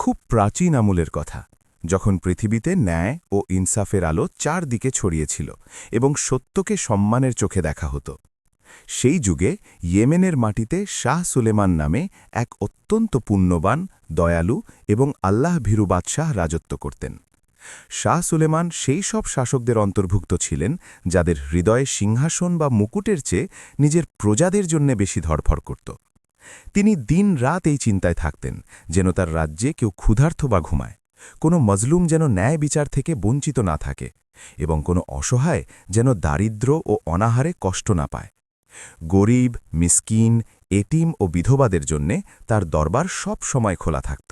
খুব প্রাচীন আমলের কথা, যখন পৃথিবীতে ন্যায় ও ইনসাফের আলো চারদিকে ছড়িয়েছিল এবং সত্যকে সম্মানের চোখে দেখা হতো। সেই যুগে ইয়েমেনের মাটিতে শাহ সুলেমান নামে এক অত্যন্ত পুণ্যবান, দয়ালু এবং আল্লাহভীরু বাদশাহ রাজত্ব করতেন। শাহ সুলেমান সেই সব শাসকদের অন্তর্ভুক্ত ছিলেন যাদের হৃদয়ে সিংহাসন বা মুকুটের চেয়ে নিজের প্রজাদের জন্য বেশি ধড়ফড় করত। তিনি দিন রাত এই চিন্তায় থাকতেন যেন তার রাজ্যে কেউ ক্ষুধার্ত বা ঘুমায়, কোনো মজলুম যেন ন্যায় বিচার থেকে বঞ্চিত না থাকে এবং কোনো অসহায় যেন দারিদ্র্য ও অনাহারে কষ্ট না পায়। গরিব, মিসকিন, এতিম ও বিধবাদের জন্যে তার দরবার সব সময় খোলা থাকত।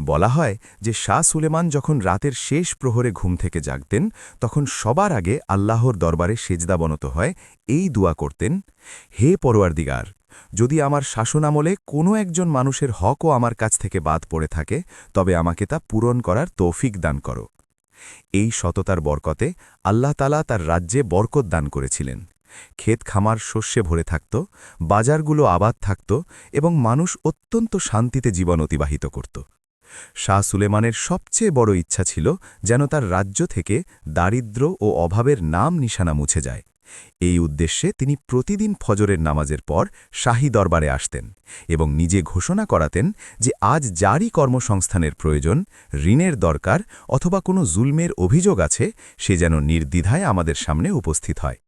বলা হয় যে শাহ সুলেমান যখন রাতের শেষ প্রহরে ঘুম থেকে জাগতেন, তখন সবার আগে আল্লাহর দরবারে সেজদাবনত হয় এই দোয়া করতেন, হে পরওয়ারদিগার, যদি আমার শাসনামলে কোনো একজন মানুষের হকও আমার কাছ থেকে বাদ পড়ে থাকে, তবে আমাকে তা পূরণ করার তৌফিক দান করো। এই সততার বরকতে আল্লাহ তাআলা তার রাজ্যে বরকত দান করেছিলেন। ক্ষেত খামার শস্যে ভরে থাকত, বাজারগুলো আবাদ থাকত এবং মানুষ অত্যন্ত শান্তিতে জীবন অতিবাহিত করত। শাহ সুলেমানের সবচেয়ে বড় ইচ্ছা ছিল যেন তার রাজ্য থেকে দারিদ্র্য ও অভাবের নাম নিশানা মুছে যায়। এই উদ্দেশ্যে তিনি প্রতিদিন ফজরের নামাজের পর শাহী দরবারে আসতেন এবং নিজে ঘোষণা করাতেন যে আজ যারই কর্মসংস্থানের প্রয়োজন, ঋণের দরকার অথবা কোনো জুলমের অভিযোগ আছে, সে যেন নির্দ্বিধায় আমাদের সামনে উপস্থিত হয়।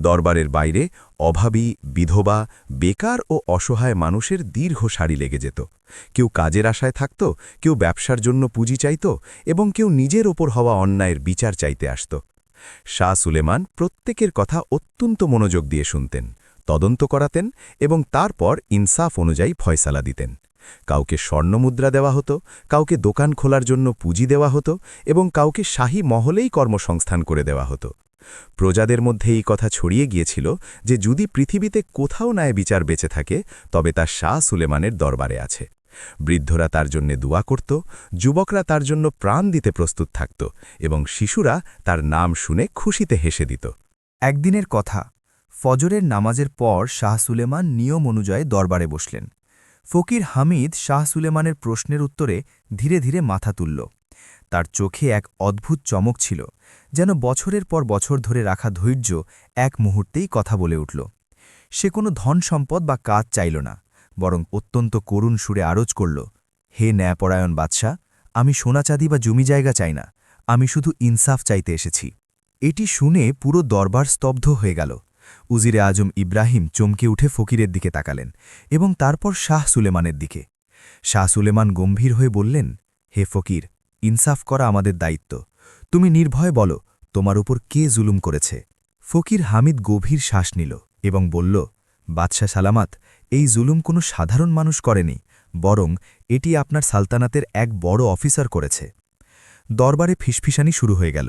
দরবারের বাইরে অভাবী, বিধবা, বেকার ও অসহায় মানুষের দীর্ঘ সারি লেগে যেত। কেউ কাজের আশায় থাকত, কেউ ব্যবসার জন্য পুঁজি চাইত এবং কেউ নিজের ওপর হওয়া অন্যায়ের বিচার চাইতে আসত। শাহ সুলেমান প্রত্যেকের কথা অত্যন্ত মনোযোগ দিয়ে শুনতেন, তদন্ত করাতেন এবং তারপর ইনসাফ অনুযায়ী ফয়সালা দিতেন। কাউকে স্বর্ণমুদ্রা দেওয়া হতো, কাউকে দোকান খোলার জন্য পুঁজি দেওয়া হতো এবং কাউকে শাহী মহলেই কর্মসংস্থান করে দেওয়া হতো। প্রজাদের মধ্যে এই কথা ছড়িয়ে গিয়েছিল যে যদি পৃথিবীতে কোথাও ন্যায় বিচার বেঁচে থাকে, তবে তা শাহ সুলেমানের দরবারে আছে। বৃদ্ধরা তার জন্য দোয়া করত, যুবকরা তার জন্য প্রাণ দিতে প্রস্তুত থাকত এবং শিশুরা তার নাম শুনে খুশিতে হেসে দিত। একদিনের কথা, ফজরের নামাজের পর শাহ সুলেমান নিয়ম অনুযায়ী দরবারে বসলেন। ফকির হামিদ শাহ সুলেমানের প্রশ্নের উত্তরে ধীরে ধীরে মাথা তুলল। তার চোখে এক অদ্ভুত চমক ছিল, যেন বছরের পর বছর ধরে রাখা ধৈর্য এক মুহূর্তেই কথা বলে উঠল। সে কোনো ধন সম্পদ বা কাজ চাইল না, বরং অত্যন্ত করুণ সুরে আরজ করল, হে ন্যায়পরায়ণ বাদশাহ, আমি সোনাচাঁদি বা জমি জায়গা চাই না, আমি শুধু ইনসাফ চাইতে এসেছি। এটি শুনে পুরো দরবার স্তব্ধ হয়ে গেল। উজিরে আজম ইব্রাহিম চমকে উঠে ফকিরের দিকে তাকালেন এবং তারপর শাহ সুলেমানের দিকে। শাহ সুলেমান গম্ভীর হয়ে বললেন, হে ফকির, ইনসাফ করা আমাদের দায়িত্ব। তুমি নির্ভয় বলো, তোমার উপর কে জুলুম করেছে। ফকির হামিদ গভীর শ্বাস নিল এবং বলল, বাদশাহ সালামাত, এই জুলুম কোনো সাধারণ মানুষ করেনি, বরং এটি আপনার সালতানাতের এক বড় অফিসার করেছে। দরবারে ফিসফিসানি শুরু হয়ে গেল।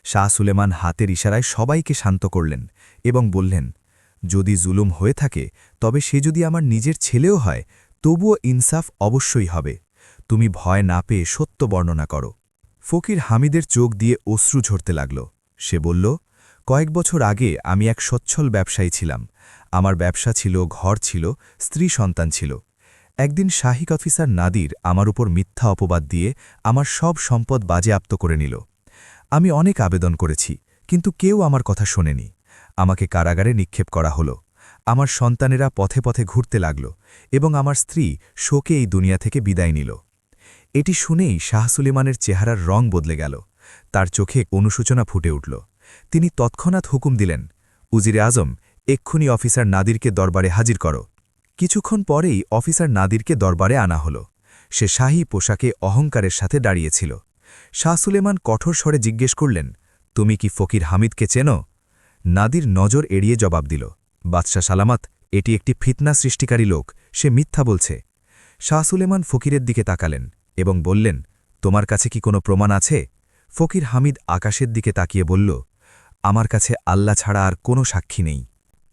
শাহ সুলেমান হাতের ইশারায় সবাইকে শান্ত করলেন এবং বললেন, যদি জুলুম হয়ে থাকে, তবে সে যদি আমার নিজের ছেলেও হয়, তবুও ইনসাফ অবশ্যই হবে। তুমি ভয় না পেয়ে সত্য বর্ণনা করো। ফকির হামিদের চোখ দিয়ে অশ্রু ঝরতে লাগল। সে বলল, কয়েক বছর আগে আমি এক সচ্ছল ব্যবসায়ী ছিলাম। আমার ব্যবসা ছিল, ঘর ছিল, স্ত্রী সন্তান ছিল। একদিন শাহিক অফিসার নাদির আমার উপর মিথ্যা অপবাদ দিয়ে আমার সব সম্পদ বাজেয়াপ্ত করে নিল। আমি অনেক আবেদন করেছি, কিন্তু কেউ আমার কথা শোনেনি। আমাকে কারাগারে নিক্ষেপ করা হলো। আমার সন্তানেরা পথে পথে ঘুরতে লাগল এবং আমার স্ত্রী শোকে এই দুনিয়া থেকে বিদায় নিল। এটি শুনেই শাহ সুলেমানের চেহারার রং বদলে গেল। তার চোখে অনুশোচনা ফুটে উঠল। তিনি তৎক্ষণাৎ হুকুম দিলেন, উজিরে আজম, এক্ষুনি অফিসার নাদিরকে দরবারে হাজির করো। কিছুক্ষণ পরেই অফিসার নাদিরকে দরবারে আনা হল। সে শাহী পোশাকে অহংকারের সাথে দাঁড়িয়েছিল। শাহ সুলেমান কঠোর স্বরে জিজ্ঞেস করলেন, তুমি কি ফকির হামিদকে চেনো? নাদির নজর এড়িয়ে জবাব দিল, বাদশাহ সালামাত, এটি একটি ফিতনা সৃষ্টিকারী লোক, সে মিথ্যা বলছে। শাহ সুলেমান ফকিরের দিকে তাকালেন এবং বললেন, তোমার কাছে কি কোনো প্রমাণ আছে? ফকির হামিদ আকাশের দিকে তাকিয়ে বলল, আমার কাছে আল্লাহ ছাড়া আর কোনো সাক্ষী নেই।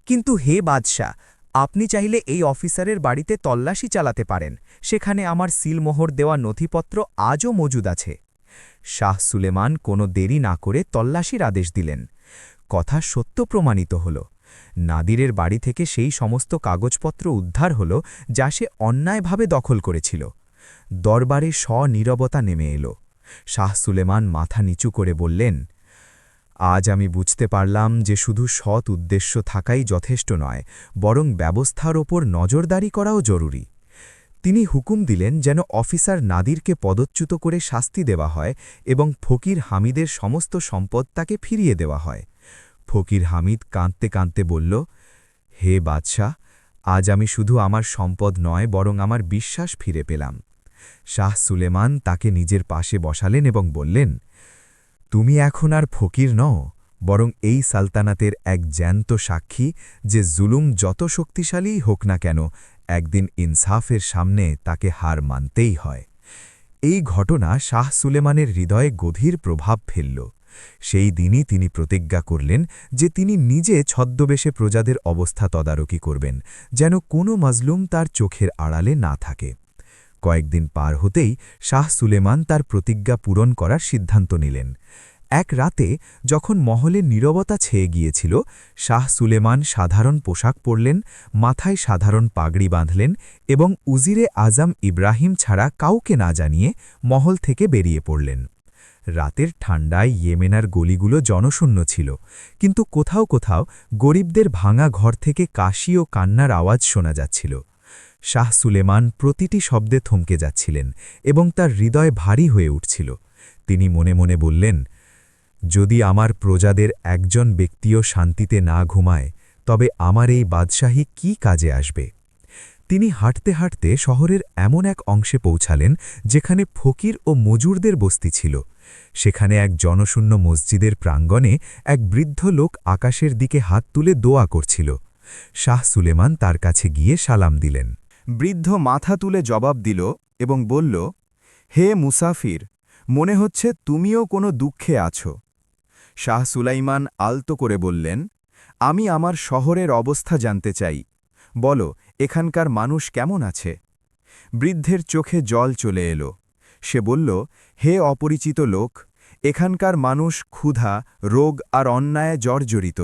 কিন্তু হে বাদশাহ, আপনি চাইলে এই অফিসারের বাড়িতে তল্লাশি চালাতে পারেন, সেখানে আমার সিলমোহর দেওয়া নথিপত্র আজও মজুদ আছে। শাহ সুলেমান কোনো দেরি না করে তল্লাশির আদেশ দিলেন। কথা সত্য প্রমাণিত হল। নাদিরের বাড়ি থেকে সেই সমস্ত কাগজপত্র উদ্ধার হল যা সে অন্যায়ভাবে দখল করেছিল। দরবারে স্বনীরবতা নেমে এলো। শাহ সুলেমান মাথা নিচু করে বললেন, আজ আমি বুঝতে পারলাম যে শুধু সৎ উদ্দেশ্য থাকাই যথেষ্ট নয়, বরং ব্যবস্থার ওপর নজরদারি করাও জরুরি। তিনি হুকুম দিলেন যেন অফিসার নাদিরকে পদচ্যুত করে শাস্তি দেওয়া হয় এবং ফকির হামিদের সমস্ত সম্পদ তাকে ফিরিয়ে দেওয়া হয়। ফকির হামিদ কাঁদতে কাঁদতে বলল, হে বাদশাহ, আজ আমি শুধু আমার সম্পদ নয় বরং আমার বিশ্বাস ফিরে পেলাম। শাহ সুলেমান তাকে নিজের পাশে বসালেন এবং বললেন, তুমি এখন আর ফকির নও, বরং এই সালতানাতের এক জ্যান্ত সাক্ষী যে জুলুম যত শক্তিশালীই হোক না কেন, একদিন ইনসাফের সামনে তাকে হার মানতেই হয়। এই ঘটনা শাহ সুলেমানের হৃদয়ে গভীর প্রভাব ফেলল। সেই দিনই তিনি প্রতিজ্ঞা করলেন যে তিনি নিজে ছদ্মবেশে প্রজাদের অবস্থা তদারকি করবেন, যেন কোনো মাজলুম তার চোখের আড়ালে না থাকে। কয়েকদিন পার হতেই শাহ সুলেমান তার প্রতিজ্ঞা পূরণ করার সিদ্ধান্ত নিলেন। এক রাতে যখন মহলে নীরবতা ছেয়ে গিয়েছিল, শাহ সুলেমান সাধারণ পোশাক পরলেন, মাথায় সাধারণ পাগড়ি বাঁধলেন এবং উজিরে আজম ইব্রাহিম ছাড়া কাউকে না জানিয়ে মহল থেকে বেরিয়ে পড়লেন। রাতের ঠান্ডায় ইয়েমেনার গলিগুলো জনশূন্য ছিল, কিন্তু কোথাও কোথাও গরিবদের ভাঙা ঘর থেকে কাশি ও কান্নার আওয়াজ শোনা যাচ্ছিল। শাহ সুলেমান প্রতিটি শব্দে থমকে যাচ্ছিলেন এবং তার হৃদয় ভারী হয়ে উঠছিল। তিনি মনে মনে বললেন, যদি আমার প্রজাদের একজন ব্যক্তিও শান্তিতে না ঘুমায়, তবে আমার এই বাদশাহী কি কাজে আসবে? তিনি হাঁটতে হাঁটতে শহরের এমন এক অংশে পৌঁছালেন যেখানে ফকির ও মজুরদের বস্তি ছিল। সেখানে এক জনশূন্য মসজিদের প্রাঙ্গণে এক বৃদ্ধ লোক আকাশের দিকে হাত তুলে দোয়া করছিল। শাহ সুলেমান তার কাছে গিয়ে সালাম দিলেন। বৃদ্ধ মাথা তুলে জবাব দিল এবং বলল, হে মুসাফির, মনে হচ্ছে তুমিও কোনো দুঃখে আছো। শাহ সুলাইমান আলতো করে বললেন, আমি আমার শহরের অবস্থা জানতে চাই। বলো, এখানকার মানুষ কেমন আছে? বৃদ্ধের চোখে জল চলে এলো। সে বলল, হে অপরিচিত লোক, এখানকার মানুষ ক্ষুধা, রোগ আর অন্যায় জর্জরিত।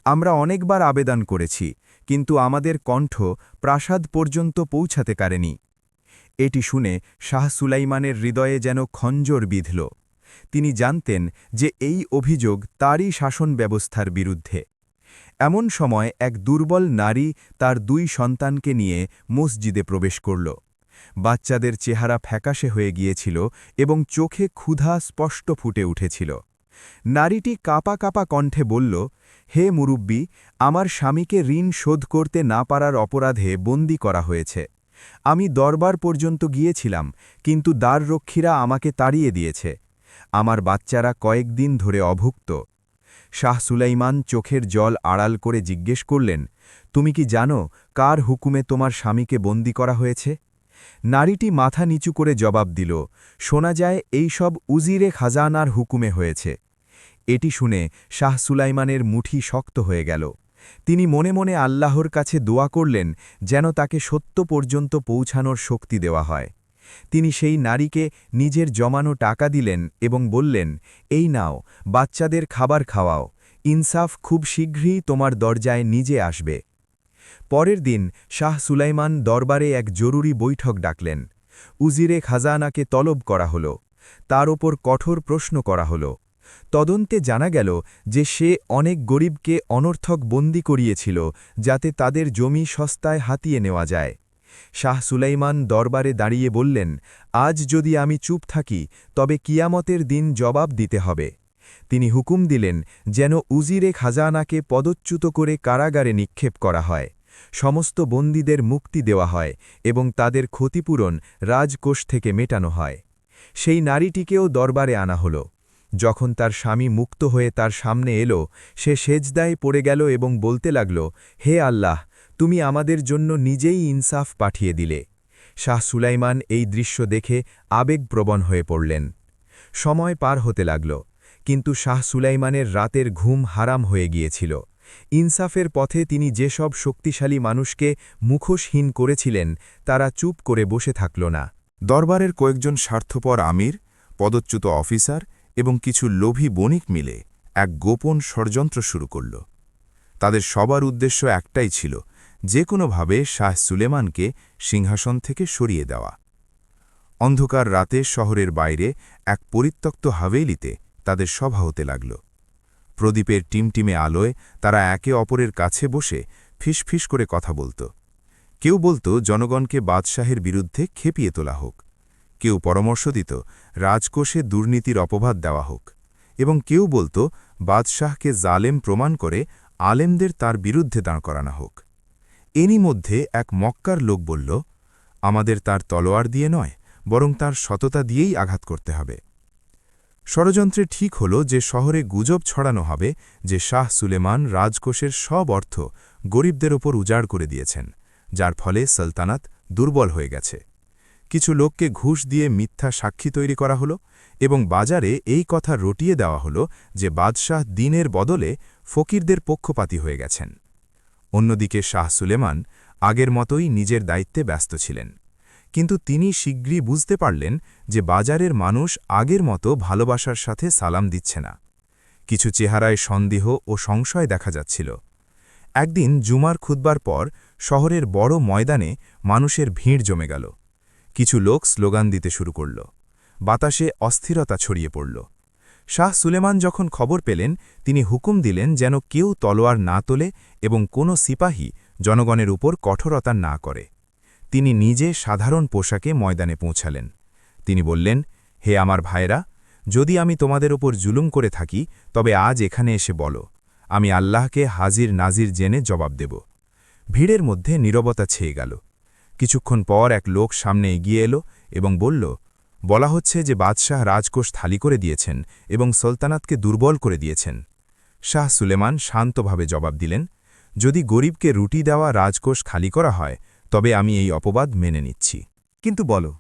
আমরা অনেকবার আবেদন করেছি, কিন্তু আমাদের কণ্ঠ প্রাসাদ পর্যন্ত পৌঁছাতে পারেনি। এটি শুনে শাহ সুলাইমানের হৃদয়ে যেন খঞ্জর বিঁধল। তিনি জানতেন যে এই অভিযোগ তারই শাসন ব্যবস্থার বিরুদ্ধে। এমন সময় এক দুর্বল নারী তার 2 সন্তানকে নিয়ে মসজিদে প্রবেশ করল। বাচ্চাদের চেহারা ফ্যাকাশে হয়ে গিয়েছিল এবং চোখে ক্ষুধা স্পষ্ট ফুটে উঠেছিল। নারীটি কাঁপা কাঁপা কণ্ঠে বলল, হে মুরুব্বি, আমার স্বামীকে ঋণ শোধ করতে না পারার অপরাধে বন্দী করা হয়েছে। আমি দরবার পর্যন্ত গিয়েছিলাম, কিন্তু দ্বাররক্ষীরা আমাকে তাড়িয়ে দিয়েছে। আমার বাচ্চারা কয়েকদিন ধরে অভুক্ত। শাহ সুলাইমান চোখের জল আড়াল করে জিজ্ঞেস করলেন, তুমি কি জানো কার হুকুমে তোমার স্বামীকে বন্দী করা হয়েছে? নারীটি মাথা নিচু করে জবাব দিল, শোনা যায় এই সব উজিরে খাজানার হুকুমে হয়েছে। এটি শুনে শাহ সুলাইমানের মুঠি শক্ত হয়ে গেল। তিনি মনে মনে আল্লাহর কাছে দোয়া করলেন যেন তাকে সত্য পর্যন্ত পৌঁছানোর শক্তি দেওয়া হয়। তিনি সেই নারীকে নিজের জমানো টাকা দিলেন এবং বললেন, এই নাও, বাচ্চাদের খাবার খাওয়াও। ইনসাফ খুব শীঘ্রই তোমার দরজায় নিজে আসবে। পরের দিন শাহ সুলাইমান দরবারে এক জরুরি বৈঠক ডাকলেন। উজিরে খাজানাকে তলব করা হল। তার ওপর কঠোর প্রশ্ন করা হল। তদন্তে জানা গেল যে সে অনেক গরিবকে অনর্থক বন্দী করিয়েছিল, যাতে তাদের জমি সস্তায় হাতিয়ে নেওয়া যায়। শাহ সুলাইমান দরবারে দাঁড়িয়ে বললেন, আজ যদি আমি চুপ থাকি, তবে কিয়ামতের দিন জবাব দিতে হবে। তিনি হুকুম দিলেন যেন উজিরে খাজানাকে পদচ্যুত করে কারাগারে নিক্ষেপ করা হয়, সমস্ত বন্দীদের মুক্তি দেওয়া হয় এবং তাদের ক্ষতিপূরণ রাজকোষ থেকে মেটানো হয়। সেই নারীটিকেও দরবারে আনা হল। যখন তার স্বামী মুক্ত হয়ে তার সামনে এলো, সে সেজদায় পড়ে গেল এবং বলতে লাগল, হে আল্লাহ, তুমি আমাদের জন্য নিজেই ইনসাফ পাঠিয়ে দিলে। শাহ সুলাইমান এই দৃশ্য দেখে আবেগপ্রবণ হয়ে পড়লেন। সময় পার হতে লাগল, কিন্তু শাহ সুলাইমানের রাতের ঘুম হারাম হয়ে গিয়েছিল। ইনসাফের পথে তিনি যেসব শক্তিশালী মানুষকে মুখোশহীন করেছিলেন, তারা চুপ করে বসে থাকল না। দরবারের কয়েকজন স্বার্থপর আমির, পদচ্যুত অফিসার এবং কিছু লোভী বণিক মিলে এক গোপন ষড়যন্ত্র শুরু করল। তাদের সবার উদ্দেশ্য একটাই ছিল, যে কোনোভাবে শাহ সুলেমানকে সিংহাসন থেকে সরিয়ে দেওয়া। অন্ধকার রাতে শহরের বাইরে এক পরিত্যক্ত হাভেলিতে তাদের সভা হতে লাগল। প্রদীপের টিমটিমে আলোয় তারা একে অপরের কাছে বসে ফিসফিস করে কথা বলত। কেউ বলত জনগণকে বাদশাহের বিরুদ্ধে খেপিয়ে তোলা হোক, কেউ পরামর্শ দিত রাজকোষে দুর্নীতির অপবাদ দেওয়া হোক, এবং কেউ বলত বাদশাহকে জালেম প্রমাণ করে আলেমদের তার বিরুদ্ধে দাঁড় করানো হোক। এরই মধ্যে এক মক্কার লোক বলল, আমাদের তার তলোয়ার দিয়ে নয়, বরং তার সততা দিয়েই আঘাত করতে হবে। ষড়যন্ত্রে ঠিক হল যে শহরে গুজব ছড়ানো হবে যে শাহ সুলেমান রাজকোষের সব অর্থ গরিবদের ওপর উজাড় করে দিয়েছেন, যার ফলে সালতানাত দুর্বল হয়ে গেছে। কিছু লোককে ঘুষ দিয়ে মিথ্যা সাক্ষী তৈরি করা হল এবং বাজারে এই কথা রটিয়ে দেওয়া হল যে বাদশাহ দিনের বদলে ফকিরদের পক্ষপাতী হয়ে গেছেন। অন্যদিকে শাহ সুলেমান আগের মতোই নিজের দায়িত্বে ব্যস্ত ছিলেন, কিন্তু তিনি শীঘ্রই বুঝতে পারলেন যে বাজারের মানুষ আগের মতো ভালোবাসার সাথে সালাম দিচ্ছে না। কিছু চেহারায় সন্দেহ ও সংশয় দেখা যাচ্ছিল। একদিন জুমার খুতবার পর শহরের বড় ময়দানে মানুষের ভিড় জমে গেল। কিছু লোক স্লোগান দিতে শুরু করল। বাতাসে অস্থিরতা ছড়িয়ে পড়ল। শাহ সুলেমান যখন খবর পেলেন, তিনি হুকুম দিলেন যেন কেউ তলোয়ার না তোলে এবং কোনো সিপাহী জনগণের উপর কঠোরতা না করে। তিনি নিজে সাধারণ পোশাকে ময়দানে পৌঁছালেন। তিনি বললেন, হে আমার ভাইরা, যদি আমি তোমাদের ওপর জুলুম করে থাকি তবে আজ এখানে এসে বলো, আমি আল্লাহকে হাজির নাজির জেনে জবাব দেব। ভিড়ের মধ্যে নীরবতা ছেয়ে গেল। কিছুক্ষণ পর এক লোক সামনে এগিয়ে এলো এবং বলল, বলা হচ্ছে যে বাদশাহ রাজকোষ খালি করে দিয়েছেন এবং সুলতানাতকে দুর্বল করে দিয়েছেন। শাহ সুলেমান শান্তভাবে জবাব দিলেন, যদি গরিবকে রুটি দেওয়া রাজকোষ খালি করা হয় তবে আমি এই অপবাদ মেনে নিচ্ছি। কিন্তু বলো,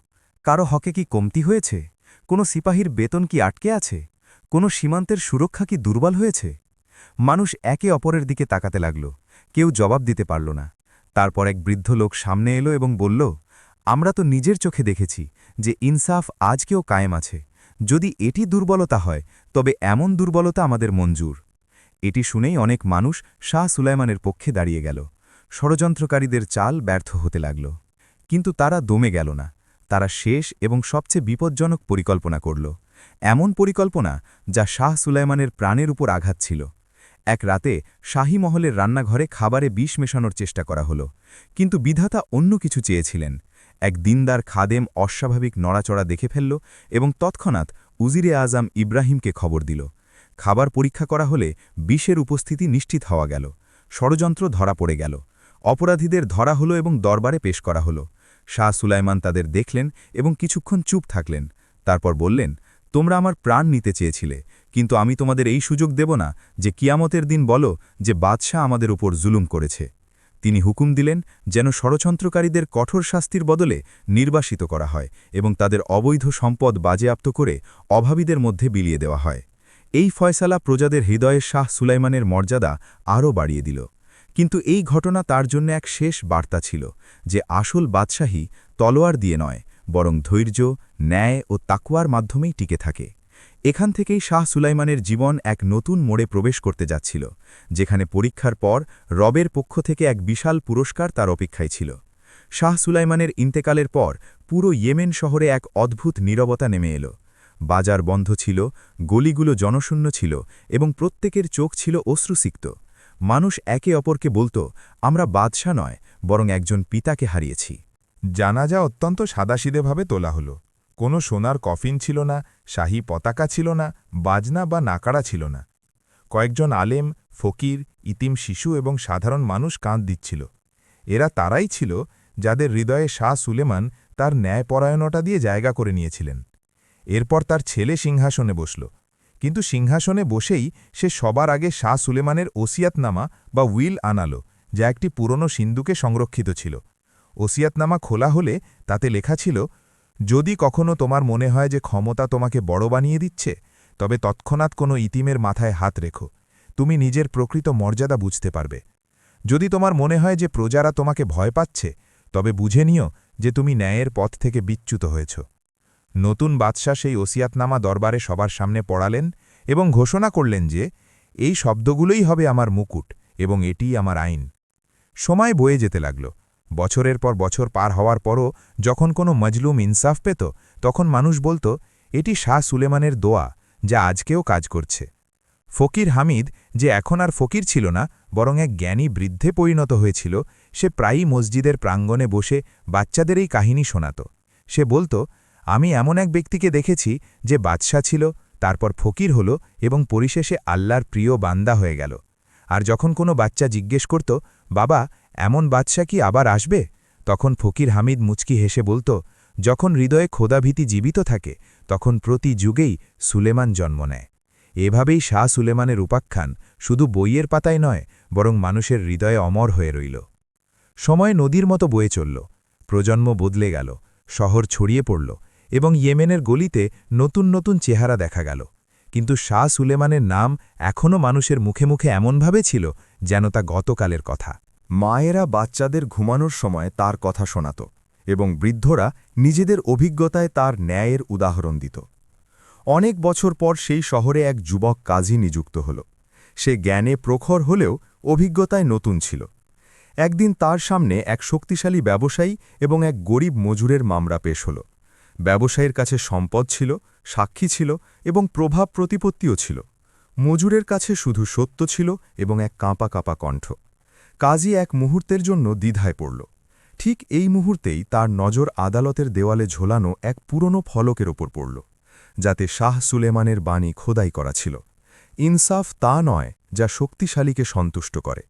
কারো হকে কি কমতি হয়েছে? কোনো সিপাহীর বেতন কি আটকে আছে? কোনো সীমান্তের সুরক্ষা কি দুর্বল হয়েছে? মানুষ একে অপরের দিকে তাকাতে লাগল। কেউ জবাব দিতে পারল না। তারপর এক বৃদ্ধ লোক সামনে এলো এবং বলল, আমরা তো নিজের চোখে দেখেছি যে ইনসাফ আজকেও কায়েম আছে। যদি এটি দুর্বলতা হয় তবে এমন দুর্বলতা আমাদের মঞ্জুর। এটি শুনেই অনেক মানুষ শাহ সুলাইমানের পক্ষে দাঁড়িয়ে গেল। ষড়যন্ত্রকারীদের চাল ব্যর্থ হতে লাগল। কিন্তু তারা দমে গেল না। তারা শেষ এবং সবচেয়ে বিপজ্জনক পরিকল্পনা করল, এমন পরিকল্পনা যা শাহ সুলাইমানের প্রাণের উপর আঘাত ছিল। এক রাতে শাহী মহলের রান্নাঘরে খাবারে বিষ মেশানোর চেষ্টা করা হল, কিন্তু বিধাতা অন্য কিছু চেয়েছিলেন। এক দিনদার খাদেম অস্বাভাবিক নড়াচড়া দেখে ফেলল এবং তৎক্ষণাৎ উজিরে আজম ইব্রাহিমকে খবর দিল। খাবার পরীক্ষা করা হলে বিষের উপস্থিতি নিশ্চিত হওয়া গেল। ষড়যন্ত্র ধরা পড়ে গেল। অপরাধীদের ধরা হলো এবং দরবারে পেশ করা হলো। শাহ সুলাইমান তাদের দেখলেন এবং কিছুক্ষণ চুপ থাকলেন। তারপর বললেন, তোমরা আমার প্রাণ নিতে চেয়েছিলে, কিন্তু আমি তোমাদের এই সুযোগ দেব না যে কিয়ামতের দিন বলো যে বাদশাহ আমাদের উপর জুলুম করেছে। তিনি হুকুম দিলেন যেন ষড়যন্ত্রকারীদের কঠোর শাস্তির বদলে নির্বাসিত করা হয় এবং তাদের অবৈধ সম্পদ বাজেয়াপ্ত করে অভাবীদের মধ্যে বিলিয়ে দেওয়া হয়। এই ফয়সালা প্রজাদের হৃদয়ে শাহ সুলাইমানের মর্যাদা আরও বাড়িয়ে দিল। কিন্তু এই ঘটনা তার জন্য এক শেষ বার্তা ছিল যে আসল বাদশাহী তলোয়ার দিয়ে নয়, বরং ধৈর্য, ন্যায় ও তাকওয়ার মাধ্যমেই টিকে থাকে। এখান থেকেই শাহ সুলাইমানের জীবন এক নতুন মোড়ে প্রবেশ করতে যাচ্ছিল, যেখানে পরীক্ষার পর রবের পক্ষ থেকে এক বিশাল পুরস্কার তার অপেক্ষায় ছিল। শাহ সুলাইমানের ইন্তেকালের পর পুরো ইয়েমেন শহরে এক অদ্ভুত নীরবতা নেমে এলো। বাজার বন্ধ ছিল, গলিগুলো জনশূন্য ছিল এবং প্রত্যেকের চোখ ছিল অশ্রুসিক্ত। মানুষ একে অপরকে বলত, আমরা বাদশাহ নয়, বরং একজন পিতাকে হারিয়েছি। জানাজা অত্যন্ত সাদাসিধেভাবে তোলা হল। কোনো সোনার কফিন ছিল না, শাহী পতাকা ছিল না, বাজনা বা নাকাড়া ছিল না। কয়েকজন আলেম, ফকির, ইতিম শিশু এবং সাধারণ মানুষ কাঁদ দিচ্ছিল। এরা তারাই ছিল যাদের হৃদয়ে শাহ সুলেমান তার ন্যায়পরায়ণতা দিয়ে জায়গা করে নিয়েছিলেন। এরপর তার ছেলে সিংহাসনে বসল, কিন্তু সিংহাসনে বসেই সে সবার আগে শাহ সুলেমানের ওসিয়াতনামা বা উইল আনালো, যা একটি পুরনো সিন্দুকে সংরক্ষিত ছিল। ওসিয়াতনামা খোলা হলে তাতে লেখা ছিল, যদি কখনো তোমার মনে হয় যে ক্ষমতা তোমাকে বড় বানিয়ে দিচ্ছে, তবে তৎক্ষণাৎ কোনো ইতিমের মাথায় হাত রেখো, তুমি নিজের প্রকৃত মর্যাদা বুঝতে পারবে। যদি তোমার মনে হয় যে প্রজারা তোমাকে ভয় পাচ্ছে, তবে বুঝে নিও যে তুমি ন্যায়ের পথ থেকে বিচ্যুত হয়েছ। নতুন বাদশাহ সেই ওসিয়াতনামা দরবারে সবার সামনে পড়ালেন এবং ঘোষণা করলেন যে এই শব্দগুলোই হবে আমার মুকুট এবং এটিই আমার আইন। সময় বয়ে যেতে লাগল। বছরের পর বছর পার হওয়ার পরও যখন কোনো মজলুম ইনসাফ পেত তখন মানুষ বলতো এটি শাহ সুলেমানের দোয়া যা আজকেও কাজ করছে। ফকির হামিদ, যে এখন আর ফকির ছিল না বরং এক জ্ঞানী বৃদ্ধে পরিণত হয়েছিল, সে প্রায়ই মসজিদের প্রাঙ্গণে বসে বাচ্চাদের এই কাহিনী শোনাত। সে বলতো, আমি এমন এক ব্যক্তিকে দেখেছি যে বাদশাহ ছিল, তারপর ফকির হল এবং পরিশেষে আল্লাহর প্রিয় বান্দা হয়ে গেল। আর যখন কোনো বাচ্চা জিজ্ঞেস করত, বাবা এমন বাদশা কি আবার আসবে, তখন ফকির হামিদ মুচকি হেসে বলতো, যখন হৃদয়ে খোদাভীতি জীবিত থাকে তখন প্রতি যুগেই সুলেমান জন্ম নেয়। এভাবেই শাহ সুলেমানের উপাখ্যান শুধু বইয়ের পাতায় নয় বরং মানুষের হৃদয়ে অমর হয়ে রইল। সময় নদীর মতো বয়ে চলল, প্রজন্ম বদলে গেল, শহর ছড়িয়ে পড়ল এবং ইয়েমেনের গলিতে নতুন নতুন চেহারা দেখা গেল, কিন্তু শাহ সুলেমানের নাম এখনও মানুষের মুখে মুখে এমনভাবে ছিল যেন তা গতকালের কথা। মায়েরা বাচ্চাদের ঘুমানোর সময় তার কথা শোনাত এবং বৃদ্ধরা নিজেদের অভিজ্ঞতায় তার ন্যায়ের উদাহরণ দিত। অনেক বছর পর সেই শহরে এক যুবক কাজী নিযুক্ত হল। সে জ্ঞানে প্রখর হলেও অভিজ্ঞতায় নতুন ছিল। একদিন তার সামনে এক শক্তিশালী ব্যবসায়ী এবং এক গরিব মজুরের মামলা পেশ হল। ব্যবসায়ীর কাছে সম্পদ ছিল, সাক্ষী ছিল এবং প্রভাব প্রতিপত্তিও ছিল। মজুরের কাছে শুধু সত্য ছিল এবং এক কাঁপা কাঁপা কণ্ঠ। কাজী এক মুহূর্তের জন্য দ্বিধায় পড়ল। ঠিক এই মুহূর্তেই তার নজর আদালতের দেওয়ালে ঝোলানো এক পুরনো ফলকের ওপর পড়ল, যাতে শাহ সুলেমানের বাণী খোদাই করা ছিল। ইনসাফ তা নয় যা শক্তিশালীকে সন্তুষ্ট করে,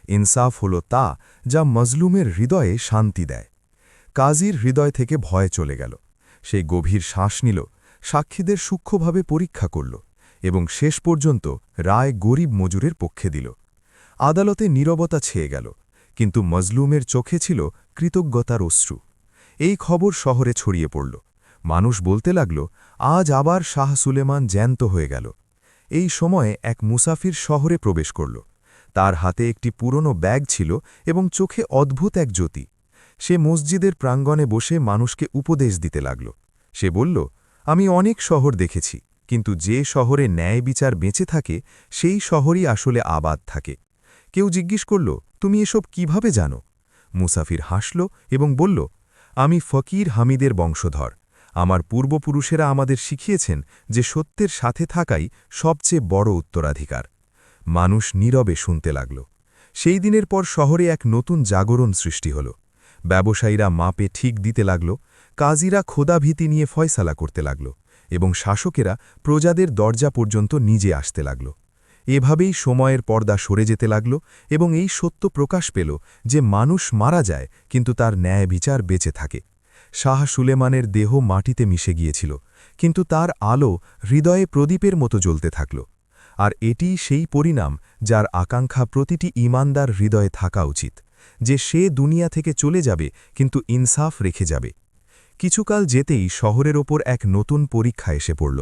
ইনসাফ হল তা যা মজলুমের হৃদয়ে শান্তি দেয়। কাজীর হৃদয় থেকে ভয় চলে গেল। সেই গভীর শ্বাস নিল, সাক্ষীদের সূক্ষ্মভাবে পরীক্ষা করল এবং শেষ পর্যন্ত রায় গরিব মজুরের পক্ষে দিল। আদালতে নীরবতা ছেয়ে গেল, কিন্তু মজলুমের চোখে ছিল কৃতজ্ঞতার অশ্রু। এই খবর শহরে ছড়িয়ে পড়ল। মানুষ বলতে লাগল, আজ আবার শাহ সুলেমান জ্যান্ত হয়ে গেল। এই সময়ে এক মুসাফির শহরে প্রবেশ করল। তার হাতে একটি পুরনো ব্যাগ ছিল এবং চোখে অদ্ভুত এক জ্যোতি। সে মসজিদের প্রাঙ্গণে বসে মানুষকে উপদেশ দিতে লাগল। সে বলল, আমি অনেক শহর দেখেছি, কিন্তু যে শহরে ন্যায় বিচার বেঁচে থাকে সেই শহরই আসলে আবাদ থাকে। কেউ জিজ্ঞেস করল, তুমি এসব কিভাবে জানো? মুসাফির হাসল এবং বলল, আমি ফকির হামিদের বংশধর। আমার পূর্বপুরুষেরা আমাদের শিখিয়েছেন যে সত্যের সাথে থাকাই সবচেয়ে বড় উত্তরাধিকার। মানুষ নীরবে শুনতে লাগল। সেই দিনের পর শহরে এক নতুন জাগরণ সৃষ্টি হল। ব্যবসায়ীরা মাপে ঠিক দিতে লাগল, কাজীরা খোদাভীতি নিয়ে ফয়সালা করতে লাগল এবং শাসকেরা প্রজাদের দরজা পর্যন্ত নিজে আসতে লাগল। এভাবেই সময়ের পর্দা সরে যেতে লাগল এবং এই সত্য প্রকাশ পেল যে মানুষ মারা যায় কিন্তু তার ন্যায় বিচার বেঁচে থাকে। শাহ সুলেমানের দেহ মাটিতে মিশে গিয়েছিল, কিন্তু তার আলো হৃদয়ে প্রদীপের মতো জ্বলতে থাকল। আর এটি সেই পরিণাম যার আকাঙ্ক্ষা প্রতিটি ঈমানদার হৃদয়ে থাকা উচিত, যে সে দুনিয়া থেকে চলে যাবে কিন্তু ইনসাফ রেখে যাবে। কিছুকাল যেতেই শহরের ওপর এক নতুন পরীক্ষা এসে পড়ল।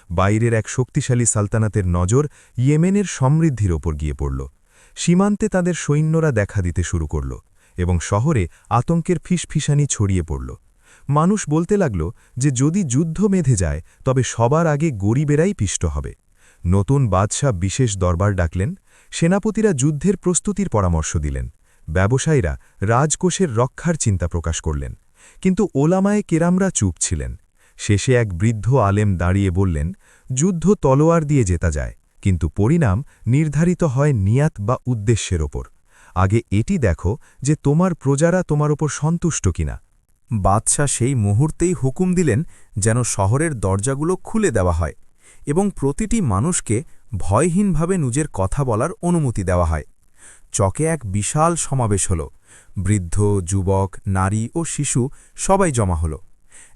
বাইরের এক শক্তিশালী সালতানাতের নজর ইয়েমেনের সমৃদ্ধির ওপর গিয়ে পড়ল। সীমান্তে তাদের সৈন্যরা দেখা দিতে শুরু করল এবং শহরে আতঙ্কের ফিসফিসানি ছড়িয়ে পড়ল। মানুষ বলতে লাগল যে যদি যুদ্ধ বেঁধে যায় তবে সবার আগে গরিবেরাই পিষ্ট হবে। নতুন বাদশাহ বিশেষ দরবার ডাকলেন। সেনাপতিরা যুদ্ধের প্রস্তুতির পরামর্শ দিলেন। ব্যবসায়ীরা রাজকোষের রক্ষার চিন্তা প্রকাশ করলেন, কিন্তু ওলামায়ে কেরামরা চুপ ছিলেন। শেষে এক বৃদ্ধ আলেম দাঁড়িয়ে বললেন, যুদ্ধ তলোয়ার দিয়ে জেতা যায়, কিন্তু পরিণাম নির্ধারিত হয় নিয়াত বা উদ্দেশ্যের ওপর। আগে এটি দেখো যে তোমার প্রজারা তোমার ওপর সন্তুষ্ট কিনা। বাদশাহ সেই মুহূর্তেই হুকুম দিলেন যেন শহরের দরজাগুলো খুলে দেওয়া হয় এবং প্রতিটি মানুষকে ভয়হীনভাবে নিজের কথা বলার অনুমতি দেওয়া হয়। চকে এক বিশাল সমাবেশ হল। বৃদ্ধ, যুবক, নারী ও শিশু সবাই জমা হল।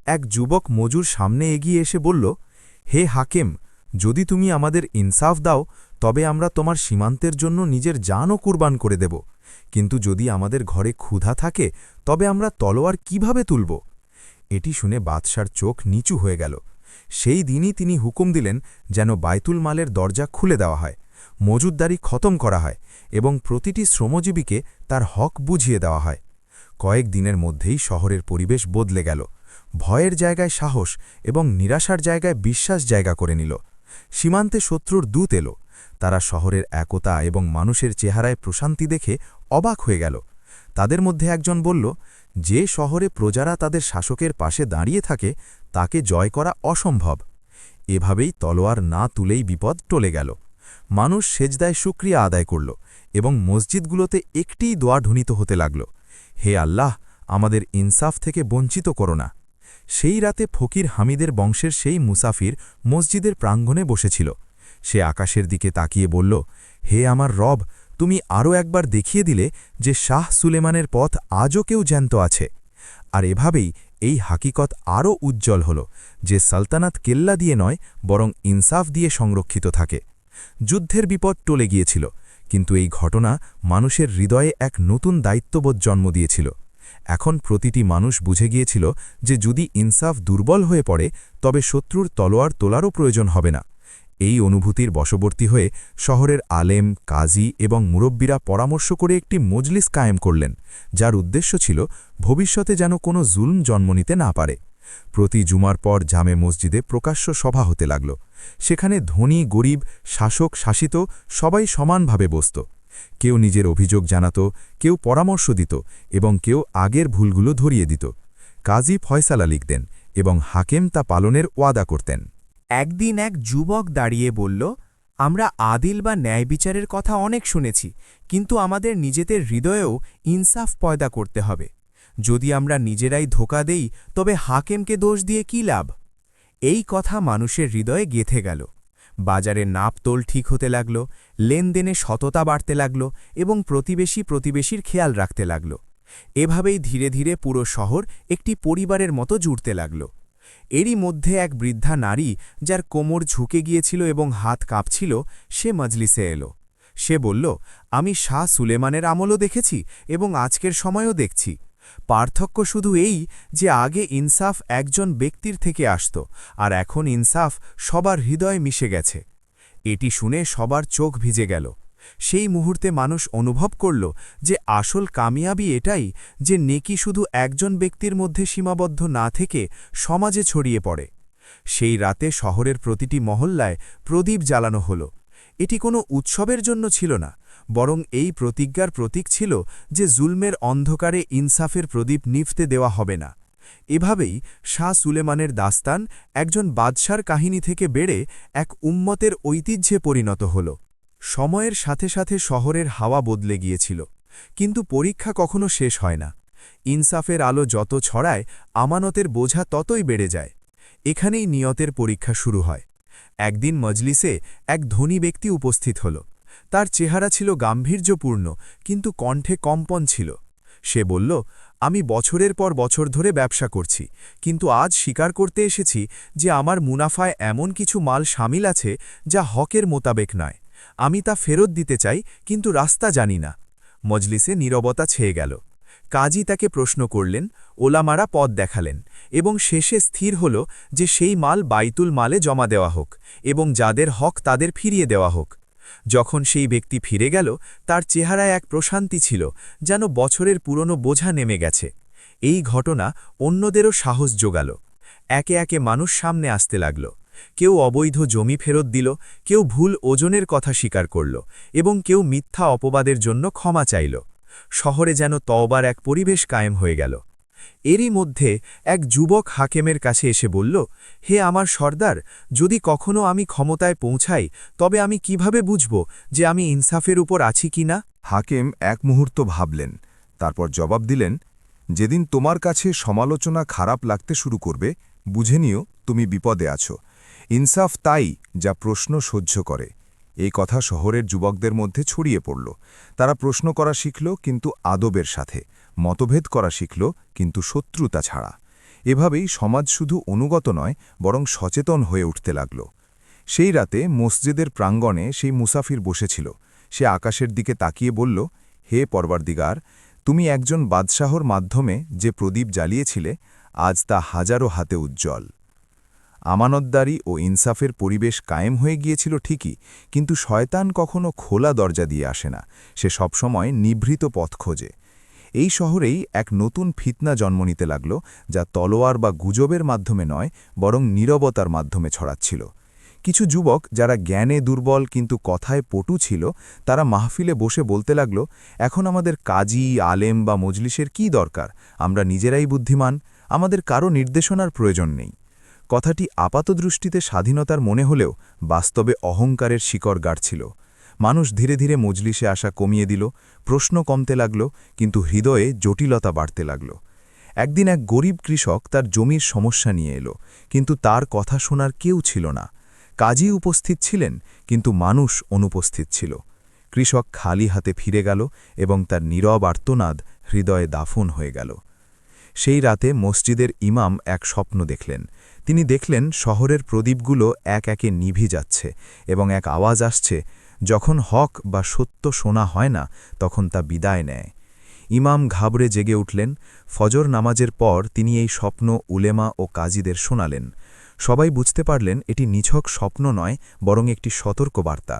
এক যুবক মজুর সামনে এগিয়ে এসে বলল, হে হাকেম, যদি তুমি আমাদের ইনসাফ দাও তবে আমরা তোমার সীমান্তের জন্য নিজের জানও কুরবান করে দেব, কিন্তু যদি আমাদের ঘরে ক্ষুধা থাকে তবে আমরা তলোয়ার কিভাবে তুলব? এটি শুনে বাদশার চোখ নিচু হয়ে গেল। সেই দিনই তিনি হুকুম দিলেন যেন বাইতুল মালের দরজা খুলে দেওয়া হয়, মজুদদারি খতম করা হয় এবং প্রতিটি শ্রমজীবীকে তার হক বুঝিয়ে দেওয়া হয়। কয়েক দিনের মধ্যেই শহরের পরিবেশ বদলে গেল। ভয়ের জায়গায় সাহস এবং নিরাশার জায়গায় বিশ্বাস জায়গা করে নিল। সীমান্তে শত্রুর দূত এলো। তারা শহরের একতা এবং মানুষের চেহারায় প্রশান্তি দেখে অবাক হয়ে গেল। তাদের মধ্যে একজন বলল, যে শহরে প্রজারা তাদের শাসকের পাশে দাঁড়িয়ে থাকে তাকে জয় করা অসম্ভব। এভাবেই তলোয়ার না তুলেই বিপদ টলে গেল। মানুষ সেজদায় শুকরিয়া আদায় করল এবং মসজিদগুলোতে একটিই দোয়া ধ্বনিত হতে লাগল, হে আল্লাহ, আমাদের ইনসাফ থেকে বঞ্চিত করো না। সেই রাতে ফকির হামিদের বংশের সেই মুসাফির মসজিদের প্রাঙ্গণে বসেছিল। সে আকাশের দিকে তাকিয়ে বলল, হে আমার রব, তুমি আরও একবার দেখিয়ে দিলে যে শাহ সুলেমানের পথ আজও কেউ জ্যান্ত আছে। আর এভাবেই এই হাকিকত আরও উজ্জ্বল হল যে সালতানাত কেল্লা দিয়ে নয় বরং ইনসাফ দিয়ে সংরক্ষিত থাকে। যুদ্ধের বিপদ টলে গিয়েছিল, কিন্তু এই ঘটনা মানুষের হৃদয়ে এক নতুন দায়িত্ববোধ জন্ম দিয়েছিল। এখন প্রতিটি মানুষ বুঝে গিয়েছিল যে যদি ইনসাফ দুর্বল হয়ে পড়ে তবে শত্রুর তলোয়ার তোলারও প্রয়োজন হবে না। এই অনুভূতির বশবর্তী হয়ে শহরের আলেম, কাজী এবং মুরব্বীরা পরামর্শ করে একটি মজলিস কায়েম করলেন, যার উদ্দেশ্য ছিল ভবিষ্যতে যেন কোনো জুলম জন্ম নিতে না পারে। প্রতি জুমার পর জামে মসজিদে প্রকাশ্য সভা হতে লাগল। সেখানে ধনী, গরিব, শাসক, শাসিত সবাই সমানভাবে বসত। কেউ নিজের অভিযোগ জানাত, কেউ পরামর্শ দিত এবং কেউ আগের ভুলগুলো ধরিয়ে দিত। কাজী ফয়সালা লিখতেন এবং হাকেম তা পালনের ওয়াদা করতেন। একদিন এক যুবক দাঁড়িয়ে বলল, আমরা আদিল বা ন্যায় বিচারের কথা অনেক শুনেছি, কিন্তু আমাদের নিজেদের হৃদয়েও ইনসাফ পয়দা করতে হবে। যদি আমরা নিজেরাই ধোঁকা দেই তবে হাকেমকে দোষ দিয়ে কী লাভ? এই কথা মানুষের হৃদয়ে গেঁথে গেল। বাজারে নাপতোল ঠিক হতে লাগল, লেনদেনে সততা বাড়তে লাগল এবং প্রতিবেশীর খেয়াল রাখতে লাগল। এভাবেই ধীরে ধীরে পুরো শহর একটি পরিবারের মতো জুড়তে লাগল। এরই মধ্যে এক বৃদ্ধা নারী, যার কোমর ঝুঁকে গিয়েছিল এবং হাত কাঁপছিল, সে মজলিসে এলো। সে বলল, আমি শাহ সুলেমানের আমলও দেখেছি এবং আজকের সময়ও দেখছি। পার্থক্য শুধু এই যে আগে ইনসাফ একজন ব্যক্তির থেকে আসত, আর এখন ইনসাফ সবার হৃদয়ে মিশে গেছে। এটি শুনে সবার চোখ ভিজে গেল। সেই মুহূর্তে মানুষ অনুভব করল যে আসল কামিয়াবি এটাই যে নেকি শুধু একজন ব্যক্তির মধ্যে সীমাবদ্ধ না থেকে সমাজে ছড়িয়ে পড়ে। সেই রাতে শহরের প্রতিটি মহল্লায় প্রদীপ জ্বালানো হল। এটি কোনো উৎসবের জন্য ছিল না, বরং এই প্রতিজ্ঞার প্রতীক ছিল যে জুলমের অন্ধকারে ইনসাফের প্রদীপ নিভতে দেওয়া হবে না। এভাবেই শাহ সুলেমানের দাস্তান একজন বাদশার কাহিনী থেকে বেড়ে এক উম্মতের ঐতিহ্যে পরিণত হল। সময়ের সাথে সাথে শহরের হাওয়া বদলে গিয়েছিল, কিন্তু পরীক্ষা কখনো শেষ হয় না। ইনসাফের আলো যত ছড়ায়, আমানতের বোঝা ততই বেড়ে যায়। এখানেই নিয়তের পরীক্ষা শুরু হয়। একদিন মজলিসে এক ধনী ব্যক্তি উপস্থিত হল। তার চেহারা ছিল গাম্ভীর্যপূর্ণ, কিন্তু কণ্ঠে কম্পন ছিল। সে বলল, আমি বছরের পর বছর ধরে ব্যবসা করছি, কিন্তু আজ স্বীকার করতে এসেছি যে আমার মুনাফায় এমন কিছু মাল শামিল আছে যা হকের মোতাবেক নয়। আমি তা ফেরত দিতে চাই, কিন্তু রাস্তা জানি না। মজলিসে নীরবতা ছেয়ে গেল। কাজী তাকে প্রশ্ন করলেন, ওলামারা পথ দেখালেন, এবং শেষে স্থির হল যে সেই মাল বাইতুল মালে জমা দেওয়া হোক এবং যাদের হক তাদের ফিরিয়ে দেওয়া হোক। যখন সেই ব্যক্তি ফিরে গেল, তার চেহারায় এক প্রশান্তি ছিল, যেন বছরের পুরনো বোঝা নেমে গেছে। এই ঘটনা অন্যদেরও সাহস জোগাল। একে একে মানুষ সামনে আসতে লাগল। কেউ অবৈধ জমি ফেরত দিল, কেউ ভুল ওজনের কথা স্বীকার করল এবং কেউ মিথ্যা অপবাদের জন্য ক্ষমা চাইল। শহরে যেন তওবার এক পরিবেশ কায়েম হয়ে গেল। এরই মধ্যে এক যুবক হাকেমের কাছে এসে বলল, হে আমার সর্দার, যদি কখনো আমি ক্ষমতায় পৌঁছাই তবে আমি কিভাবে বুঝব যে আমি ইনসাফের উপর আছি কিনা? হাকেম এক মুহূর্ত ভাবলেন, তারপর জবাব দিলেন, যেদিন তোমার কাছে সমালোচনা খারাপ লাগতে শুরু করবে, বুঝে নিও তুমি বিপদে আছো। ইনসাফ তাই যা প্রশ্ন সহ্য করে। এই কথা শহরের যুবকদের মধ্যে ছড়িয়ে পড়ল। তারা প্রশ্ন করা শিখল, কিন্তু আদবের সাথে, মতভেদ করা শিখল, কিন্তু শত্রুতা ছাড়া। এভাবেই সমাজ শুধু অনুগত নয় বরং সচেতন হয়ে উঠতে লাগল। সেই রাতে মসজিদের প্রাঙ্গণে সেই মুসাফির বসেছিল। সে আকাশের দিকে তাকিয়ে বলল, হে পরওয়ারদিগার, তুমি একজন বাদশাহর মাধ্যমে যে প্রদীপ জ্বালিয়েছিলে, আজ তা হাজারো হাতে উজ্জ্বল। আমানতদারি ও ইনসাফের পরিবেশ কায়েম হয়ে গিয়েছিল ঠিকই, কিন্তু শয়তান কখনো খোলা দরজা দিয়ে আসে না, সে সবসময় নিভৃত পথ খোঁজে। এই শহরেই এক নতুন ফিতনা জন্ম নিতে লাগল, যা তলোয়ার বা গুজবের মাধ্যমে নয় বরং নীরবতার মাধ্যমে ছড়াচ্ছিল। কিছু যুবক যারা জ্ঞানে দুর্বল কিন্তু কথায় পটু ছিল তারা মাহফিলে বসে বলতে লাগল, এখন আমাদের কাজী আলেম বা মজলিসের কি দরকার, আমরা নিজেরাই বুদ্ধিমান, আমাদের কারো নির্দেশনার প্রয়োজন নেই। কথাটি আপাতদৃষ্টিতে স্বাধীনতার মনে হলেও বাস্তবে অহংকারের শিকড় গাড়ছিল। মানুষ ধীরে ধীরে মজলিসে আসা কমিয়ে দিল, প্রশ্ন কমতে লাগল, কিন্তু হৃদয়ে জটিলতা বাড়তে লাগল। একদিন এক গরিব কৃষক তার জমির সমস্যা নিয়ে এলো, কিন্তু তার কথা শোনার কেউ ছিল না। কাজী উপস্থিত ছিলেন, কিন্তু মানুষ অনুপস্থিত ছিল। কৃষক খালি হাতে ফিরে গেল এবং তার নীরব আর্তনাদ হৃদয়ে দাফন হয়ে গেল। সেই রাতে মসজিদের ইমাম এক স্বপ্ন দেখলেন। তিনি দেখলেন শহরের প্রদীপগুলো এক একে নিভে যাচ্ছে এবং এক আওয়াজ আসছে, যখন হক বা সত্য শোনা হয় না তখন তা বিদায় নেয়। ইমাম ঘাবড়ে জেগে উঠলেন। ফজর নামাজের পর তিনি এই স্বপ্ন উলেমা ও কাজীদের শোনালেন। সবাই বুঝতে পারলেন এটি নিছক স্বপ্ন নয়, বরং একটি সতর্ক বার্তা।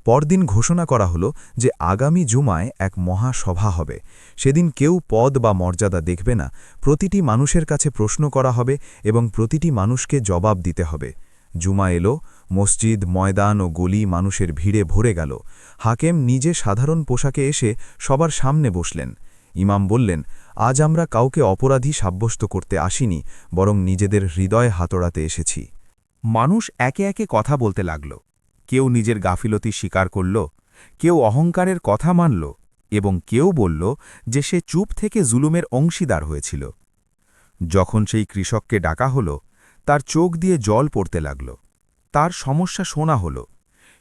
পরদিন ঘোষণা করা হলো যে আগামী জুমায় এক মহাসভা হবে। সেদিন কেউ পদ বা মর্যাদা দেখবে না, প্রতিটি মানুষের কাছে প্রশ্ন করা হবে এবং প্রতিটি মানুষকে জবাব দিতে হবে। জুমা এলো, মসজিদ, ময়দান ও গলি মানুষের ভিড়ে ভরে গেল। হাকেম নিজে সাধারণ পোশাকে এসে সবার সামনে বসলেন। ইমাম বললেন, আজ আমরা কাউকে অপরাধী সাব্যস্ত করতে আসিনি, বরং নিজেদের হৃদয় হাতড়াতে এসেছি। মানুষ একে একে কথা বলতে লাগল। কেউ নিজের গাফিলতি স্বীকার করল, কেউ অহংকারের কথা মানল এবং কেউ বলল যে সে চুপ থেকে জুলুমের অংশীদার হয়েছিল। যখন সেই কৃষককে ডাকা হল, তার চোখ দিয়ে জল পড়তে লাগল। তার সমস্যা শোনা হল।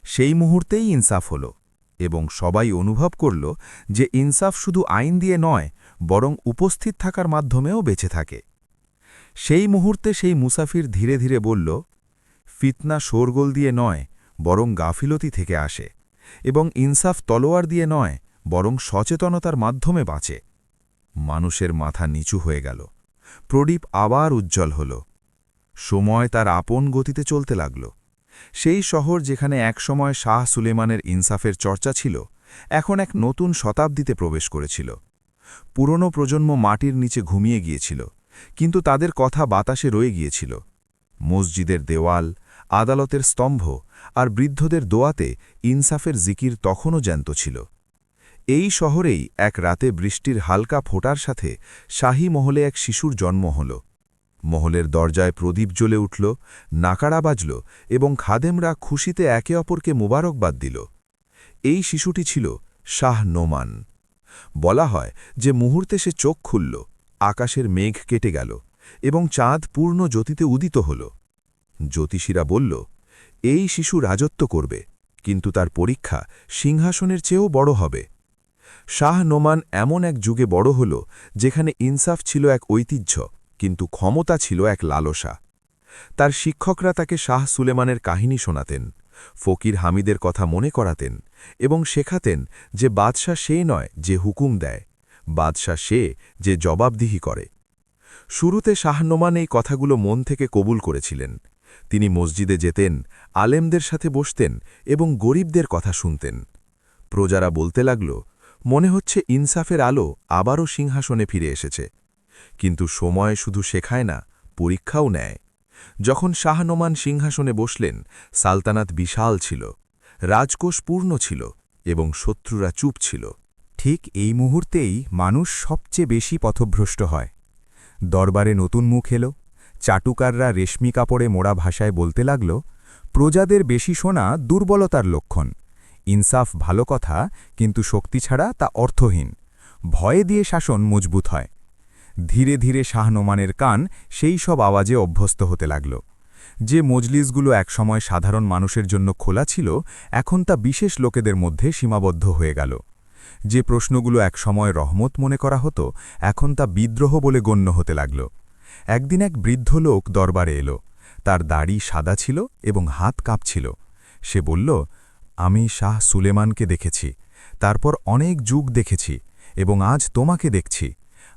সেই মুহূর্তেই ইনসাফ হল এবং সবাই অনুভব করল যে ইনসাফ শুধু আইন দিয়ে নয়, বরং উপস্থিত থাকার মাধ্যমেও বেঁচে থাকে। সেই মুহূর্তে সেই মুসাফির ধীরে ধীরে বলল, ফিতনা শোরগোল দিয়ে নয়, বরং গাফিলতি থেকে আসে, এবং ইনসাফ তলোয়ার দিয়ে নয়, বরং সচেতনতার মাধ্যমে বাঁচে। মানুষের মাথা নিচু হয়ে গেল। প্রদীপ আবার উজ্জ্বল হল। সময় তার আপন গতিতে চলতে লাগল। সেই শহর যেখানে একসময় শাহ সুলেমানের ইনসাফের চর্চা ছিল, এখন এক নতুন শতাব্দীতে প্রবেশ করেছিল। পুরনো প্রজন্ম মাটির নিচে ঘুমিয়ে গিয়েছিল, কিন্তু তাদের কথা বাতাসে রয়ে গিয়েছিল। মসজিদের দেওয়াল, আদালতের স্তম্ভ আর বৃদ্ধদের দোয়াতে ইনসাফের জিকির তখনও জ্যান্ত ছিল। এই শহরেই এক রাতে বৃষ্টির হালকা ফোঁটার সাথে শাহী মহলে এক শিশুর জন্ম হল। মহলের দরজায় প্রদীপ জ্বলে উঠল, নাকাড়া বাজল এবং খাদেমরা খুশিতে একে অপরকে মুবারকবাদ দিল। এই শিশুটি ছিল শাহ নোমান। বলা হয় যে মুহূর্তে সে চোখ খুলল, আকাশের মেঘ কেটে গেল এবং চাঁদ পূর্ণ জ্যোতিতে উদিত হল। জ্যোতিষীরা বলল, এই শিশু রাজত্ব করবে, কিন্তু তার পরীক্ষা সিংহাসনের চেয়েও বড় হবে। শাহ নোমান এমন এক যুগে বড় হল যেখানে ইনসাফ ছিল এক ঐতিহ্য, কিন্তু ক্ষমতা ছিল এক লালসা। তার শিক্ষকরা তাকে শাহ সুলেমানের কাহিনী শোনাতেন, ফকির হামিদের কথা মনে করাতেন এবং শেখাতেন যে বাদশাহ সে নয় যে হুকুম দেয়, বাদশাহ সে যে জবাবদিহি করে। শুরুতে শাহ নোমান এই কথাগুলো মন থেকে কবুল করেছিলেন। তিনি মসজিদে যেতেন, আলেমদের সাথে বসতেন এবং গরিবদের কথা শুনতেন। প্রজারা বলতে লাগল, মনে হচ্ছে ইনসাফের আলো আবারও সিংহাসনে ফিরে এসেছে। কিন্তু সময় শুধু শেখায় না, পরীক্ষাও নেয়। যখন শাহ নোমান সিংহাসনে বসলেন, সালতানাত বিশাল ছিল, রাজকোষ পূর্ণ ছিল এবং শত্রুরা চুপ ছিল। ঠিক এই মুহূর্তেই মানুষ সবচেয়ে বেশি পথভ্রষ্ট হয়। দরবারে নতুন মুখ এলো। চাটুকাররা রেশমি কাপড়ে মোড়া ভাষায় বলতে লাগল, প্রজাদের বেশি শোনা দুর্বলতার লক্ষণ। ইনসাফ ভালো কথা, কিন্তু শক্তি ছাড়া তা অর্থহীন। ভয়ে দিয়ে শাসন মজবুত হয়। ধীরে ধীরে শাহ নোমানের কান সেই সব আওয়াজে অভ্যস্ত হতে লাগল। যে মজলিসগুলো একসময় সাধারণ মানুষের জন্য খোলা ছিল, এখন তা বিশেষ লোকেদের মধ্যে সীমাবদ্ধ হয়ে গেল। যে প্রশ্নগুলো একসময় রহমত মনে করা হতো, এখন তা বিদ্রোহ বলে গণ্য হতে লাগল। একদিন এক বৃদ্ধ লোক দরবারে এলো। তার দাড়ি সাদা ছিল এবং হাত কাঁপছিল। সে বলল, আমি শাহ সুলেমানকে দেখেছি, তারপর অনেক যুগ দেখেছি এবং আজ তোমাকে দেখছি।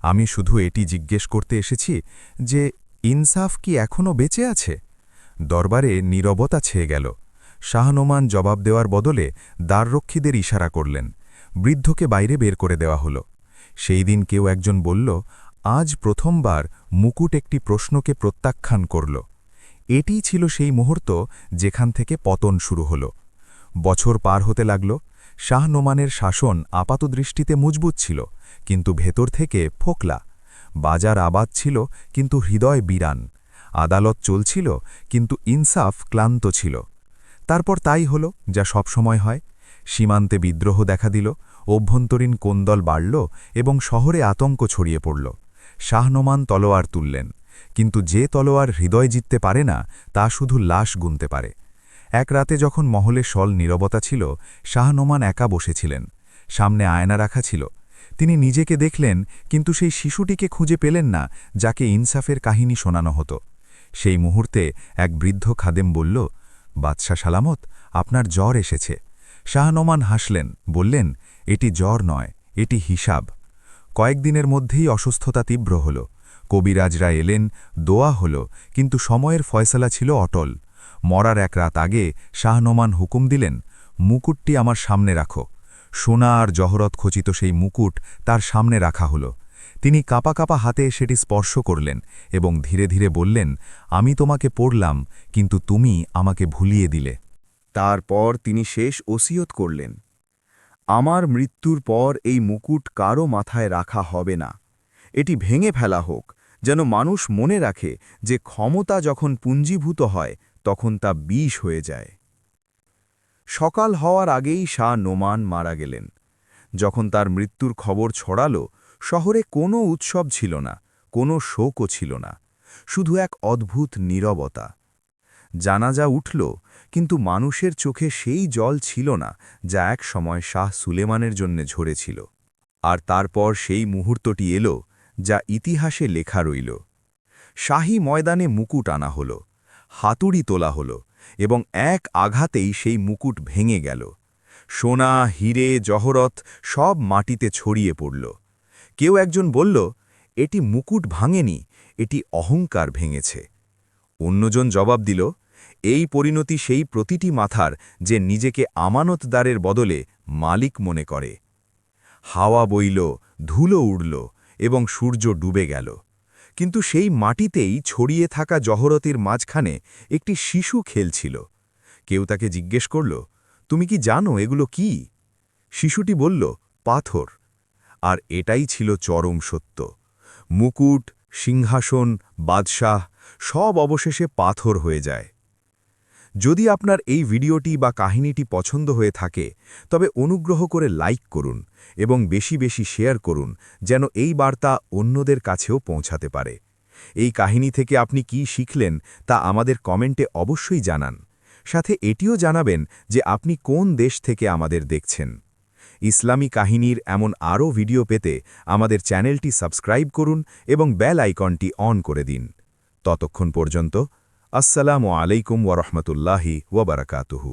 আমি শুধু এটি জিজ্ঞেস করতে এসেছি যে ইনসাফ কি এখনও বেঁচে আছে? দরবারে নীরবতা ছেয়ে গেল। শাহ নোমান জবাব দেওয়ার বদলে দ্বাররক্ষীদের ইশারা করলেন। বৃদ্ধকে বাইরে বের করে দেওয়া হল। সেই দিন কেউ একজন বলল, আজ প্রথমবার মুকুট একটি প্রশ্নকে প্রত্যাখ্যান করল। এটিই ছিল সেই মুহূর্ত যেখান থেকে পতন শুরু হল। বছর পার হতে লাগল। শাহ নোমানের শাসন আপাতদৃষ্টিতে মজবুত ছিল, কিন্তু ভেতর থেকে ফোকলা। বাজার আবাদ ছিল, কিন্তু হৃদয় বিরান। আদালত চলছিল, কিন্তু ইনসাফ ক্লান্ত ছিল। তারপর তাই হল যা সবসময় হয়। সীমান্তে বিদ্রোহ দেখা দিল, অভ্যন্তরীণ কোন্দল বাড়ল এবং শহরে আতঙ্ক ছড়িয়ে পড়ল। শাহ নোমান তলোয়ার তুললেন, কিন্তু যে তলোয়ার হৃদয় জিততে পারে না তা শুধু লাশ গুনতে পারে। এক রাতে যখন মহলে সল নীরবতা ছিল, শাহ নোমান একা বসেছিলেন। সামনে আয়না রাখা ছিল। তিনি নিজেকে দেখলেন, কিন্তু সেই শিশুটিকে খুঁজে পেলেন না যাকে ইনসাফের কাহিনী শোনানো হতো। সেই মুহূর্তে এক বৃদ্ধ খাদেম বলল, বাদশাহ সালামত, আপনার জ্বর এসেছে। শাহ নোমান হাসলেন, বললেন, এটি জ্বর নয়, এটি হিসাব। কয়েকদিনের মধ্যেই অসুস্থতা তীব্র হল। কবিরাজরা এলেন, দোয়া হল, কিন্তু সময়ের ফয়সালা ছিল অটল। মরার এক রাত আগে শাহ নোমান হুকুম দিলেন, মুকুটটি আমার সামনে রাখো। সোনা আর জহরত খচিত সেই মুকুট তার সামনে রাখা হল। তিনি কাঁপা কাঁপা হাতে সেটি স্পর্শ করলেন এবং ধীরে ধীরে বললেন, আমি তোমাকে পড়লাম, কিন্তু তুমি আমাকে ভুলিয়ে দিলে। তারপর তিনি শেষ ওসিয়ত করলেন, আমার মৃত্যুর পর এই মুকুট কারও মাথায় রাখা হবে না। এটি ভেঙে ফেলা হোক, যেন মানুষ মনে রাখে যে ক্ষমতা যখন পুঞ্জীভূত হয় তখন তা বিষ হয়ে যায়। সকাল হওয়ার আগেই শাহ নোমান মারা গেলেন। যখন তার মৃত্যুর খবর ছড়ালো, শহরে কোনো উৎসব ছিল না, কোনো শোকও ছিল না, শুধু এক অদ্ভুত নীরবতা। জানাজা উঠল, কিন্তু মানুষের চোখে সেই জল ছিল না যা এক সময় শাহ সুলেমানের জন্য ঝরেছিল। আর তারপর সেই মুহূর্তটি এলো যা ইতিহাসে লেখা রইল। শাহী ময়দানে মুকুট আনা হল, হাতুড়ি তোলা হল, এবং এক আঘাতেই সেই মুকুট ভেঙে গেল। সোনা, হিরে, জহরত সব মাটিতে ছড়িয়ে পড়ল। কেউ একজন বলল, এটি মুকুট ভাঙেনি, এটি অহংকার ভেঙেছে। অন্যজন জবাব দিল, এই পরিণতি সেই প্রতিটি মাথার যে নিজেকে আমানতদারের বদলে মালিক মনে করে। হাওয়া বইল, ধুলো উড়ল এবং সূর্য ডুবে গেল। কিন্তু সেই মাটিতেই ছড়িয়ে থাকা জহরতের মাঝখানে একটি শিশু খেলছিল। কেউ তাকে জিজ্ঞেস করল, তুমি কি জানো এগুলো কি? শিশুটি বলল, পাথর। আর এটাই ছিল চরম সত্য। মুকুট, সিংহাসন, বাদশাহ সব অবশেষে পাথর হয়ে যায়। যদি আপনার এই ভিডিওটি বা কাহিনীটি পছন্দ হয়ে থাকে, তবে অনুগ্রহ করে লাইক করুন এবং বেশি বেশি শেয়ার করুন, যেন এই বার্তা অন্যদের কাছেও পৌঁছাতে পারে। এই কাহিনী থেকে আপনি কি শিখলেন তা আমাদের কমেন্টে অবশ্যই জানান। সাথে এটিও জানাবেন যে আপনি কোন দেশ থেকে আমাদের দেখছেন। ইসলামী কাহিনীর এমন আরও ভিডিও পেতে আমাদের চ্যানেলটি সাবস্ক্রাইব করুন এবং বেল আইকনটি অন করে দিন। ততক্ষণ পর্যন্ত আসসালামু আলাইকুম ওয়া রাহমাতুল্লাহি ওয়া বারাকাতুহু।